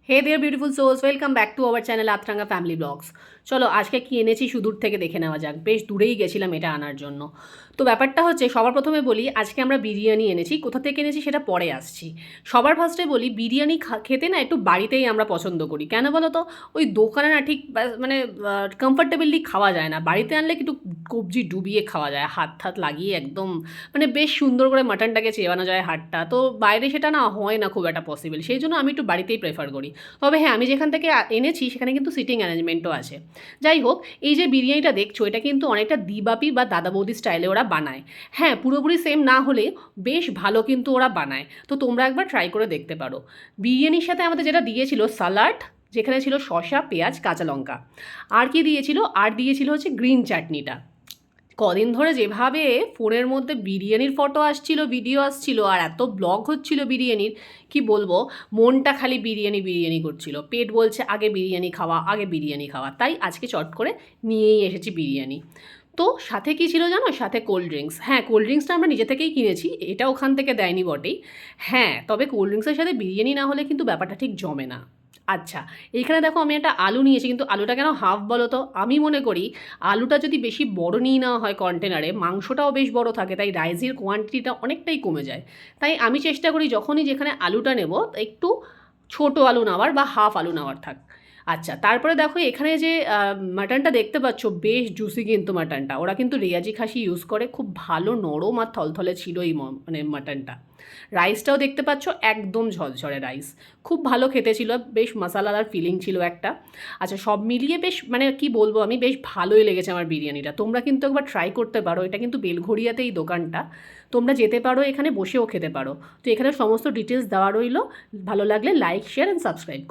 Hey there beautiful souls, welcome back to our channel Atranga family blogs. চলো আজকে কি এনেছি সুদূর থেকে দেখে নেওয়া যাক। বেশ দূরেই গেছিলাম এটা আনার জন্য। তো ব্যাপারটা হচ্ছে, সবার প্রথমে বলি আজকে আমরা বিরিয়ানি এনেছি। কোথা থেকে এনেছি সেটা পরে আসছি। সবার ফার্স্টে বলি, বিরিয়ানি খেতে না একটু বাড়িতেই আমরা পছন্দ করি। কেন বলো তো? ওই দোকানে না ঠিক মানে কমফর্টেবলি খাওয়া যায় না। বাড়িতে আনলে একটু কবজি ডুবিয়ে খাওয়া যায়, হাত হাত লাগিয়ে একদম মানে বেশ সুন্দর করে মাটনটাকে চেবানো যায় হাড়টা। তো বাইরে সেটা না হয় না খুব একটা পসিবল, সেই জন্য আমি একটু বাড়িতেই প্রেফার করি। তবে হ্যাঁ, আমি যেখান থেকে এনেছি সেখানে কিন্তু সিটিং অ্যারেঞ্জমেন্টও আছে। যাই হোক, এই যে বিরিয়ানিটা দেখছো, এটা কিন্তু অনেকটা দিবাপি বা দাদা বৌদি স্টাইলে ওরা বানায়। হ্যাঁ, পুরোপুরি সেম না হলে বেশ ভালো কিন্তু ওরা বানায়। তো তোমরা একবার ট্রাই করে দেখতে পারো। বিরিয়ানির সাথে আমাদের যেটা দিয়েছিল সালাড, যেখানে ছিল শসা, পেঁয়াজ, কাঁচা লঙ্কা। আর কি দিয়েছিল? আর দিয়েছিল হচ্ছে গ্রিন চাটনিটা। কদিন ধরে যেভাবে ফোনের মধ্যে বিরিয়ানির ফটো আসছিল, ভিডিও আসছিল, আর এত ব্লগ হচ্ছিল বিরিয়ানির, কি বলবো, মনটা খালি বিরিয়ানি বিরিয়ানি করছিল। পেট বলছে আগে বিরিয়ানি খাওয়া, আগে বিরিয়ানি খাওয়া। তাই আজকে চট করে নিয়েই এসেছি বিরিয়ানি। তো সাথে কী ছিল জানো? সাথে কোল্ড ড্রিঙ্কস। হ্যাঁ, কোল্ড ড্রিঙ্কসটা আমরা নিজে থেকেই কিনেছি, এটা ওখান থেকে দেয়নি বটেই। হ্যাঁ, তবে কোল্ড ড্রিঙ্কসের সাথে বিরিয়ানি না হলে কিন্তু ব্যাপারটা ঠিক জমে না। আচ্ছা, এইখানে দেখো আমি একটা আলু নিয়েছি, কিন্তু আলুটা কেন হাফ বলো তো? আমি মনে করি আলুটা যদি বেশি বড় নিয়ে নেওয়া হয় কন্টেনারে, মাংসটাও বেশ বড় থাকে, তাই রাইসের কোয়ান্টিটিটা অনেকটাই কমে যায়। তাই আমি চেষ্টা করি যখনই যেখানে আলুটা নেব একটু ছোট আলু নেওয়ার বা হাফ আলু নেওয়ার থাক। আচ্ছা, তারপরে দেখো এখানে যে মাটনটা দেখতে পাচ্ছ, বেশ জুসি কিন্তু মাটনটা। ওরা কিন্তু রেয়াজি খাসি ইউজ করে, খুব ভালো নরম আর থলথলে ছিল এই মানে মাটনটা। রাইসটাও দেখতে পাচ্ছ একদম ঝরঝরে রাইস, খুব ভালো খেতে ছিল, বেশ মশালাদার ফিলিং ছিল একটা। আচ্ছা, সব মিলিয়ে বেশ মানে কি বলবো, আমি বেশ ভালোই লেগেছে আমার বিরিয়ানিটা। তোমরা কিন্তু একবার ট্রাই করতে পারো। এটা কিন্তু বেলঘড়িয়াতে এই দোকানটা, তোমরা যেতে পারো, এখানে বসেও খেতে পারো। তো এখানে সমস্ত ডিটেলস দেওয়া রইলো। ভালো লাগলে লাইক, শেয়ার অ্যান্ড সাবস্ক্রাইব করো।